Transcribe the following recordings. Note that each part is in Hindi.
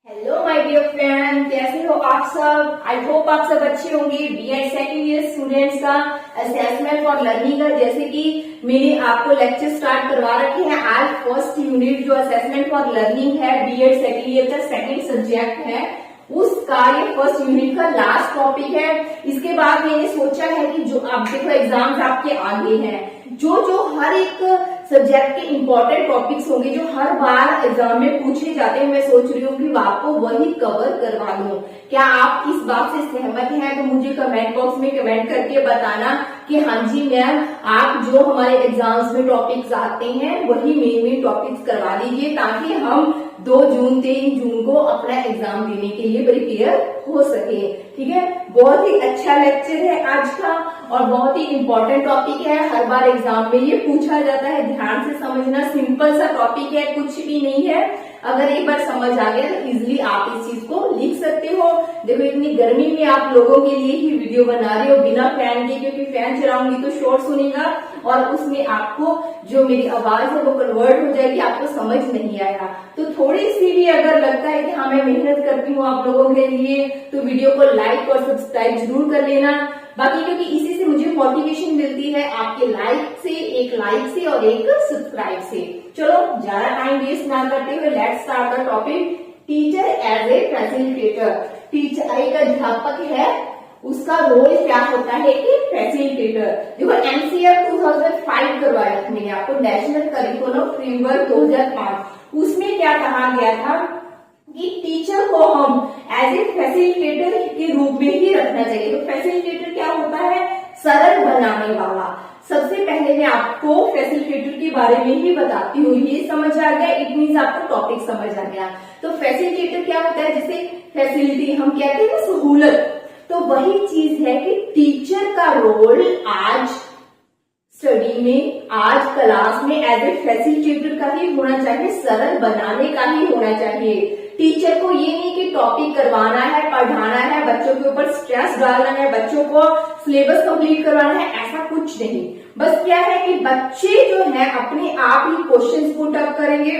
हेलो माय डियर फ्रेंड, कैसे हो आप सब। आई होप आप सब अच्छे होंगे। बीएड सेकेंड ईयर स्टूडेंट्स का असेसमेंट फॉर लर्निंग का जैसे कि मैंने आपको लेक्चर स्टार्ट करवा रखे हैं। आज फर्स्ट यूनिट जो असेसमेंट फॉर लर्निंग है बीएड सेकेंड ईयर का सेकेंड सब्जेक्ट है, उसका ये फर्स्ट यूनिट का लास्ट टॉपिक है। इसके बाद मैंने सोचा है कि जो आप देखो एग्जाम्स आपके आगे हैं, जो हर एक सब्जेक्ट के इंपॉर्टेंट टॉपिक्स होंगे जो हर बार एग्जाम में पूछे जाते हैं, मैं सोच रही हूँ कि आपको वही कवर करवा लूं। क्या आप इस बात से सहमत हैं? तो मुझे कमेंट बॉक्स में कमेंट करके बताना कि हाँ जी मैम, आप जो हमारे एग्जाम्स में टॉपिक्स आते हैं वही मेन टॉपिक्स करवा दीजिए, ताकि हम 2 जून 3 जून को अपना एग्जाम देने के लिए प्रिपेयर हो सके। ठीक है, बहुत ही अच्छा लेक्चर है आज का और बहुत ही इंपॉर्टेंट टॉपिक है। हर बार एग्जाम में ये पूछा जाता है, ध्यान से समझना। सिंपल सा टॉपिक है, कुछ भी नहीं है। अगर एक बार समझ आ गया तो इजिली आप इस चीज को लिख सकते हो। देखो इतनी गर्मी में आप लोगों के लिए ही वीडियो बना रही हो बिना फैन के, क्योंकि फैन चलाऊंगी तो शोर सुनेगा और उसमें आपको जो मेरी आवाज है वो कन्वर्ट हो जाएगी, आपको समझ नहीं आएगा। तो थोड़ी सी भी अगर लगता है कि हाँ मैं मेहनत करती हूँ आप लोगों के लिए, तो वीडियो को लाइक और सब्सक्राइब जरूर कर लेना। बाकी क्योंकि इसी से मुझे मोटिवेशन मिलती है, आपके लाइक से, एक लाइक से और एक सब्सक्राइब से। चलो ज्यादा टाइम वेस्ट ना करते हुए let's start the topic. Teacher as a facilitator. Teacher एक अध्यापक है, उसका रोल क्या होता है कि फैसिलिटेटर। देखो एनसीईआरटी 2005 करवाया था मैंने आपको, नेशनल करिकुलम फ्रेमवर्क 2005। उसमें क्या कहा गया था कि टीचर को हम एज ए फैसिलिटेटर के रूप में ही रखना चाहिए। तो फैसिलिटेटर क्या होता है? सरल बनाने वाला। सबसे पहले मैं आपको फैसिलिटेटर के बारे में ही बताती हूँ। ये समझ आ गया, इट मीन्स आपको टॉपिक समझ आ गया। तो फैसिलिटेटर क्या होता है? जैसे फैसिलिटी हम कहते हैं ना, सहूलत, तो वही चीज है कि टीचर का रोल आज स्टडी में, आज क्लास में एज ए फैसिलिटेटर का ही होना चाहिए, सरल बनाने का ही होना चाहिए। टीचर को ये नहीं कि टॉपिक करवाना है, पढ़ाना है, बच्चों के ऊपर स्ट्रेस डालना है, बच्चों को सिलेबस कंप्लीट करवाना है, ऐसा कुछ नहीं। बस क्या है कि बच्चे जो है अपने आप ही क्वेश्चंस पुट अप करेंगे।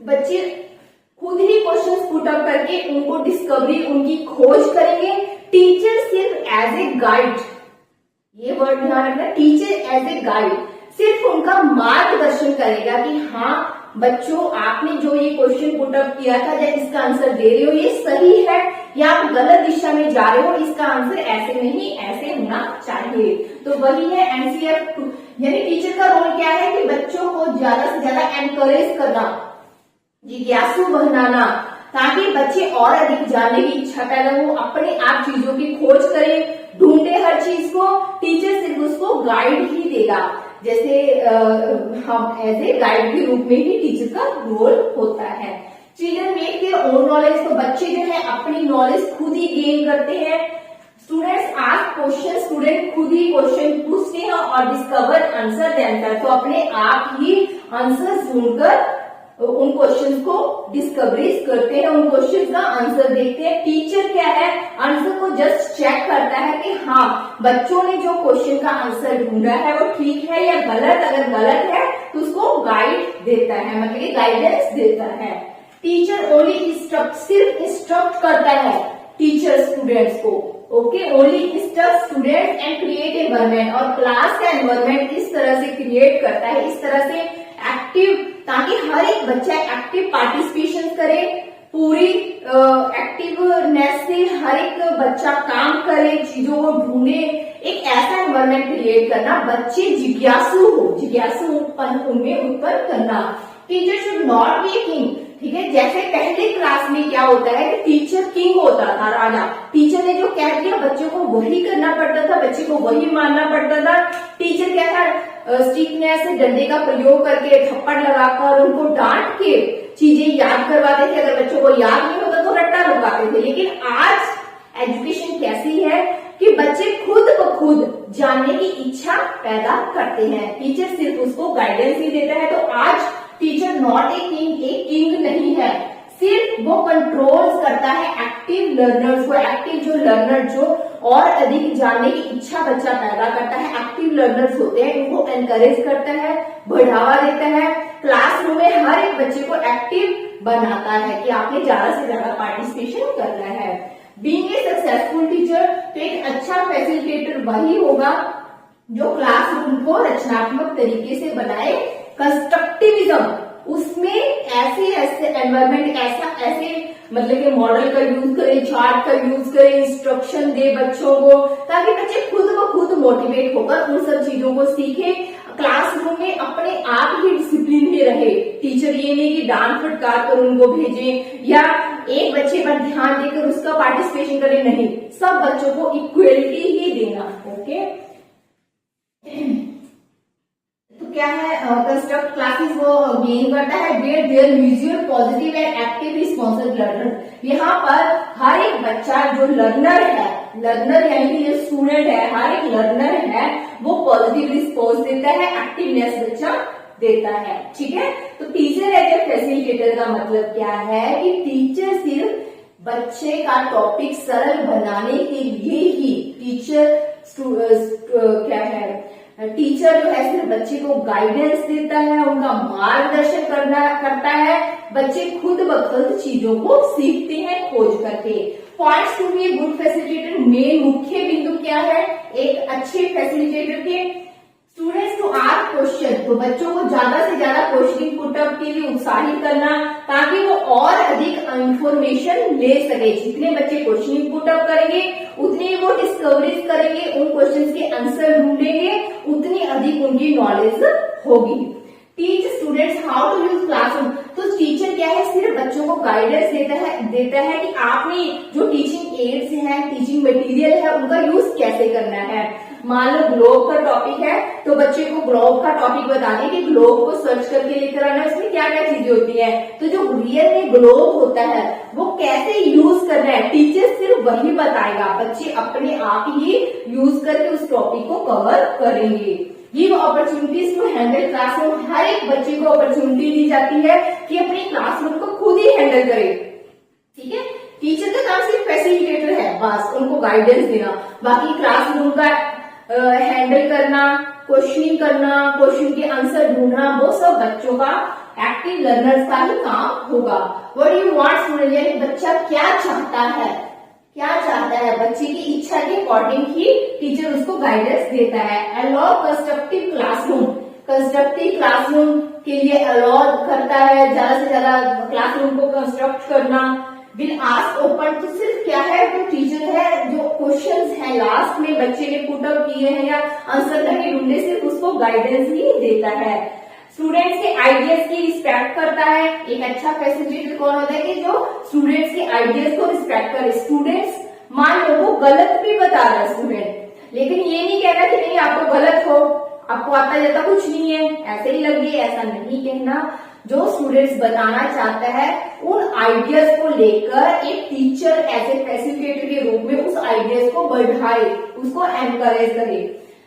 बच्चे खुद ही क्वेश्चंस पुट अप करके उनको डिस्कवरी, उनकी खोज करेंगे। टीचर सिर्फ एज ए गाइड, ये वर्ड ध्यान रखना, टीचर एज ए गाइड सिर्फ उनका मार्गदर्शन करेगा कि हाँ बच्चों आपने जो ये क्वेश्चन पुट अप किया था या इसका आंसर दे रहे हो ये सही है या आप गलत दिशा में जा रहे हो, इसका आंसर ऐसे नहीं ऐसे होना चाहिए। तो वही है एनसीईआरटी, यानी टीचर का रोल क्या है कि बच्चों को ज्यादा से ज्यादा एनकरेज करना, जिज्ञासु बनाना, ताकि बच्चे और अधिक जानने की इच्छा पैदा हो, अपने आप चीजों की खोज करें, ढूंढे हर चीज को। टीचर सिर्फ उसको गाइड ही देगा, जैसे हम एज ए गाइड के रूप में ही टीचर का रोल होता है। Children make their own knowledge, तो बच्चे जो है अपनी नॉलेज खुद ही गेन करते हैं। स्टूडेंट्स आस्क क्वेश्चन, स्टूडेंट खुद ही क्वेश्चन पूछते हैं और डिस्कवर आंसर देंगे, तो अपने आप ही आंसर ढूंढकर उन क्वेश्चंस को डिस्कवरीज करते हैं, उन क्वेश्चंस का आंसर देखते हैं। टीचर क्या है? आंसर को जस्ट चेक करता है कि हाँ बच्चों ने जो क्वेश्चन का आंसर ढूंढा है वो ठीक है या गलत। अगर गलत है तो उसको गाइड देता है, मतलब गाइडेंस देता है। टीचर ओनली इंस्ट्रक्ट, सिर्फ इंस्ट्रक्ट करता है टीचर स्टूडेंट्स को। Okay, only instruct students and create environment, और क्लास का एनवायरमेंट इस तरह से क्रिएट करता है, इस तरह से एक्टिव, ताकि हर एक बच्चा एक्टिव पार्टिसिपेशन करे, पूरी एक्टिवनेस से हर एक बच्चा काम करे, चीजों को ढूंढे। एक ऐसा एनवायरमेंट क्रिएट करना, बच्चे जिज्ञासु हो, जिज्ञासुपन उनमें उत्पन्न करना। Teacher should not be king, ठीक है। जैसे पहले क्लास में क्या होता है कि टीचर किंग होता था, राजा। टीचर ने जो कह दिया बच्चों को वही करना पड़ता था, बच्चे को वही मानना पड़ता था। टीचर क्या था? स्ट्रिक्टनेस से डंडे का प्रयोग करके, थप्पड़ लगाकर, उनको डांट के चीजें याद करवाते थे। अगर बच्चों को याद नहीं होता तो रट्टा लगाते थे। लेकिन आज एजुकेशन कैसी है कि बच्चे खुद ब खुद जानने की इच्छा पैदा करते हैं, टीचर सिर्फ उसको गाइडेंस ही देता है। तो आज टीचर नॉट ए किंग, एक किंग नहीं है, सिर्फ वो कंट्रोल्स करता है एक्टिव लर्नर्स को। एक्टिव जो लर्नर जो और अधिक जानने की इच्छा बच्चा पैदा करता है, एक्टिव लर्नर्स होते हैं, उनको एनकरेज करता है, बढ़ावा देता है। क्लासरूम में हर एक बच्चे को एक्टिव बनाता है कि आपने ज्यादा से ज्यादा पार्टिसिपेशन करना है। बीइंग ए सक्सेसफुल टीचर, तो एक अच्छा फैसिलिटेटर वही होगा जो क्लासरूम को रचनात्मक तरीके से बनाए। कंस्ट्रक्टिविज्म, उसमें ऐसे एनवायरमेंट, ऐसे मतलब कि मॉडल का यूज करें, चार्ट का यूज करें, इंस्ट्रक्शन दे बच्चों को, ताकि बच्चे खुद ब खुद मोटिवेट होकर उन सब चीजों को सीखे। क्लासरूम में अपने आप ही डिसिप्लिन में रहे। टीचर ये नहीं कि डांट फटकार कर उनको भेजे या एक बच्चे पर ध्यान देकर उसका पार्टिसिपेशन करे, नहीं, सब बच्चों को इक्वलिटी ही देना। ओके, तो क्या है, कंस्ट्रक्ट क्लासेस वो गेन करता है where there mutual positive and active responsive learner. यहाँ पर हर एक बच्चा जो लर्नर है, लर्नर यानी कि जो स्टूडेंट है, हर एक लर्नर है वो पॉजिटिव रिस्पॉन्स देता है, एक्टिवनेस बच्चा देता है। ठीक है, तो टीचर एज ए फैसिलिटेटर का मतलब क्या है कि टीचर सिर्फ बच्चे का टॉपिक सरल बनाने के लिए ही क्या है, टीचर जो है सिर्फ बच्चे को गाइडेंस देता है, उनका मार्गदर्शन करता है। बच्चे खुद ब खुद चीजों को सीखते हैं खोज करके। Points to be a good facilitator, main मुख्य बिंदु क्या है एक अच्छे फैसिलिटेटर के? स्टूडेंट्स टू आस्क क्वेश्चन, तो बच्चों को ज्यादा से ज्यादा क्वेश्चनिंग पुटअप के लिए उत्साहित करना, ताकि वो और अधिक इंफॉर्मेशन ले सके। जितने बच्चे क्वेश्चनिंग पुटअप करेंगे उतनी वो डिस्कवरीज करेंगे, उन क्वेश्चंस के आंसर ढूंढेंगे, उतनी अधिक उनकी नॉलेज होगी। Teach students how to use classroom, तो टीचर क्या है सिर्फ बच्चों को गाइडेंस देता है कि आपने जो टीचिंग एड्स हैं, टीचिंग मटेरियल है, उनका यूज कैसे करना है। मान लो ग्लोब का टॉपिक है तो बच्चे को ग्लोब का टॉपिक बताने कि ग्लोब को सर्च करके लेकर आना, उसमें क्या क्या चीजें होती है। तो जो रियल में ग्लोब होता है वो कैसे यूज करना है टीचर सिर्फ वही बताएगा, बच्चे अपने आप ही यूज करके उस टॉपिक को कवर करेंगे। Give opportunities to handle classroom, हर एक बच्चे को अपॉर्चुनिटी दी जाती है कि अपने क्लासरूम को खुद ही हैंडल करे। ठीक है, टीचर का काम सिर्फ फैसिलिटेटर है, बस उनको गाइडेंस देना, बाकी क्लासरूम का हैंडल करना, क्वेश्चनिंग करना, क्वेश्चन के आंसर ढूंढना, वो सब बच्चों का एक्टिव लर्नर्स का ही काम होगा। व्हाट यू वांट स्टूडेंट, यानी बच्चा क्या चाहता है, बच्चे की इच्छा के अकॉर्डिंग ही टीचर उसको गाइडेंस देता है। Allow constructive classroom, constructive classroom के लिए अलाउ करता है ज्यादा से ज्यादा क्लासरूम को कंस्ट्रक्ट करना। विल आस्क ओपन, तो सिर्फ क्या है जो टीचर है जो क्वेश्चंस है लास्ट में बच्चे ने पुट अप किए हैं या आंसर नहीं ढूंढे, सिर्फ उसको गाइडेंस ही देता है। स्टूडेंट्स के आइडियाज की रिस्पेक्ट करता है। एक अच्छा फैसिलिटेटर कौन होता है कि जो स्टूडेंट्स के आइडियाज को रिस्पेक्ट करे। स्टूडेंट्स मान लो वो गलत भी बता रहा है स्टूडेंट, लेकिन ये नहीं कहना कि नहीं आप तो गलत हो, आपको आता जाता कुछ नहीं है, ऐसे ही लगे, ऐसा नहीं कहना। जो स्टूडेंट्स बताना चाहता है उन आइडियाज को लेकर एक टीचर एज ए फैसिलिटेटर के रूप में उस आइडियाज को बढ़ाए, उसको एनकरेज करे।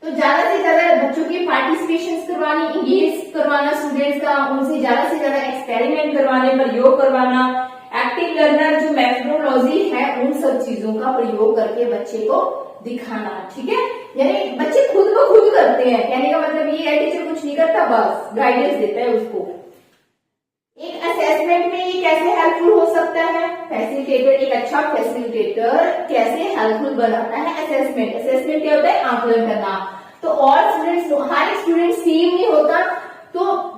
तो ज्यादा से ज्यादा बच्चों की पार्टिसिपेशन करवानी, इंगेज करवाना स्टूडेंट्स का, उनसे ज्यादा से ज्यादा एक्सपेरिमेंट करवाने, प्रयोग करवाना। एक्टिव लर्नर जो मेथोडोलॉजी है उन सब चीजों का प्रयोग करके बच्चे को दिखाना। ठीक है, यानी बच्चे खुद ब खुद करते हैं, कहने का मतलब ये है टीचर कुछ नहीं करता, बस गाइडेंस देता है उसको। एक असेसमेंट में ये कैसे हेल्पफुल हो सकता है, फैसिलिटेटर, एक अच्छा फैसिलिटेटर कैसे हेल्पफुल बनाता है असेसमेंट। असेसमेंट क्या होता है, आकलन करना। तो और स्टूडेंट्स, हर स्टूडेंट सेम नहीं होता, तो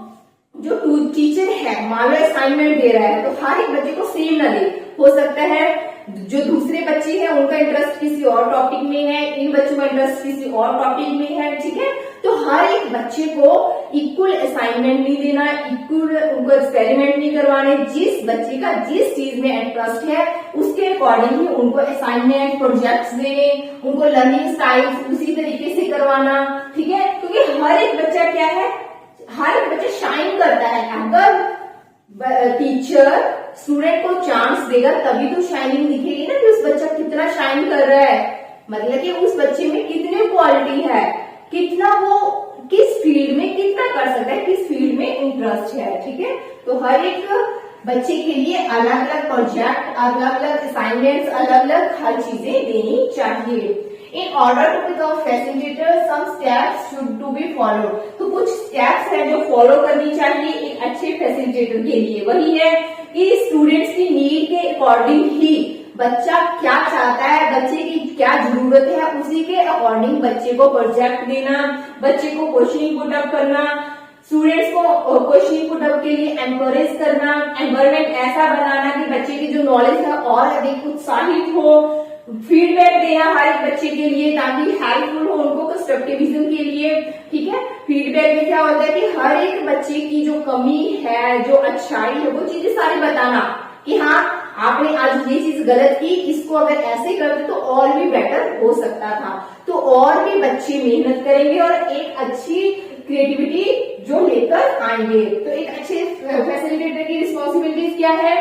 जो टीचर है मान लो असाइनमेंट दे रहा है तो हर एक बच्चे को सेम ना दे, हो सकता है जो दूसरे बच्चे हैं उनका इंटरेस्ट किसी और टॉपिक में है, इन बच्चों का इंटरेस्ट किसी और टॉपिक में है। ठीक है, तो हर एक बच्चे को इक्वल असाइनमेंट नहीं देना, इक्वल उनको एक्सपेरिमेंट नहीं करवाने। जिस बच्चे का जिस चीज में इंटरेस्ट है उसके अकॉर्डिंग ही उनको असाइनमेंट, प्रोजेक्ट्स देने, उनको लर्निंग स्टाइल्स उसी तरीके से करवाना। ठीक है, क्योंकि हर एक बच्चा क्या है, हर एक बच्चा शाइन करता है। अगर टीचर स्टूडेंट को चांस देगा तभी तो शाइनिंग दिखेगी ना कि उस बच्चा कितना शाइन कर रहा है, मतलब कि उस बच्चे में कितनी क्वालिटी है, कितना वो किस फील्ड में कितना कर सकता है, किस फील्ड में इंटरेस्ट है। ठीक है, तो हर एक बच्चे के लिए अलग अलग प्रोजेक्ट, अलग अलग असाइनमेंट्स, अलग अलग हर चीजें देनी चाहिए। In order to become facilitator some steps should to be follow. तो कुछ स्टेप्स हैं जो फॉलो करनी चाहिए एक अच्छे फैसिलिटेटर के लिए। वही है कि स्टूडेंट्स की नीड के अकॉर्डिंग ही बच्चा क्या चाहता है, बच्चे की क्या जरूरत है, उसी के अकॉर्डिंग बच्चे को प्रोजेक्ट देना, बच्चे को क्वेश्चनिंग पुट अप करना, स्टूडेंट्स को क्वेश्चनिंग पुट अप के लिए एनकरेज करना, एनवायरमेंट ऐसा बनाना कि बच्चे की जो नॉलेज है और अधिक उत्साहित हो, फीडबैक देना हर एक बच्चे के लिए ताकि हेल्पफुल हो उनको कंस्ट्रक्टिविज्म के लिए। ठीक है, फीडबैक में क्या होता है कि हर एक बच्चे की जो कमी है, जो अच्छाई है, वो चीजें सारी बताना कि हाँ आपने आज ये चीज गलत की, इसको अगर ऐसे करते तो और भी बेटर हो सकता था। तो और भी बच्चे मेहनत करेंगे और एक अच्छी क्रिएटिविटी जो लेकर आएंगे। तो एक अच्छे फैसिलिटेटर की रिस्पॉन्सिबिलिटीज क्या है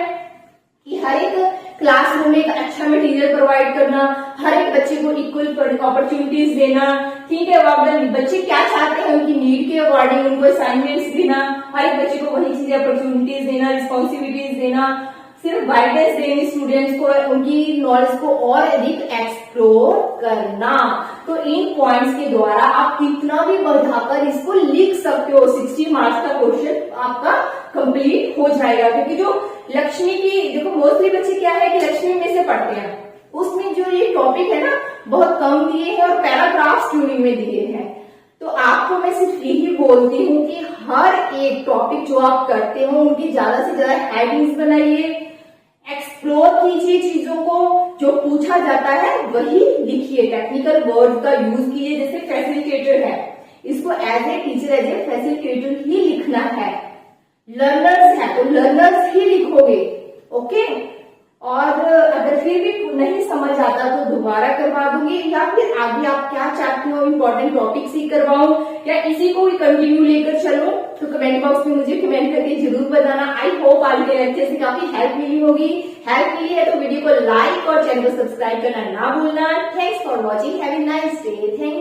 कि हर एक क्लासरूम में एक अच्छा मटेरियल प्रोवाइड करना, हर एक बच्चे को इक्वल अपॉर्चुनिटीज देना। ठीक है, बच्चे क्या चाहते हैं उनकी नीड के अकॉर्डिंग उनको असाइनमेंट्स देना, हर एक बच्चे को वही चीजें अपॉर्चुनिटीज देना, रिस्पॉन्सिबिलिटीज देना, सिर्फ गाइडेंस देनी स्टूडेंट्स को, उनकी नॉलेज को और अधिक एक्सप्लोर करना। तो इन पॉइंट्स के द्वारा आप कितना भी बढ़ाकर इसको लिख सकते हो, 60 मार्क्स का क्वेश्चन आपका कंप्लीट हो जाएगा। क्योंकि जो लक्ष्मी की देखो मोस्टली बच्चे क्या है कि लक्ष्मी में से पढ़ते हैं, उसमें जो ये टॉपिक है ना बहुत कम दिए हैं और पैराग्राफ ट्यूनिंग में दिए हैं। तो आपको मैं सिर्फ यही बोलती हूँ कि हर एक टॉपिक जो आप करते हो उनकी ज्यादा से ज्यादा हेडिंग्स बनाइए, एक्सप्लोर कीजिए चीजों को, जो पूछा जाता है वही लिखिए, टेक्निकल वर्ड का यूज कीजिए। जैसे फैसिलिटेटर है, इसको as a teacher as a facilitator ही लिखना है। लर्नर्स है तो लर्नर्स ही लिखोगे। ओके, और अगर फिर भी नहीं समझ आता तो दोबारा करवा दूंगी, या फिर आगे आप क्या चाहते हो इंपॉर्टेंट टॉपिक्स ही करवाऊं या इसी को कंटिन्यू लेकर चलो, तो कमेंट बॉक्स में मुझे कमेंट करके जरूर बताना। आई होप आज के लेक्चर से काफी हेल्प मिली होगी। हेल्प मिली है तो वीडियो को लाइक और चैनल को सब्सक्राइब करना ना भूलना। Thanks for watching, have a nice day. Thank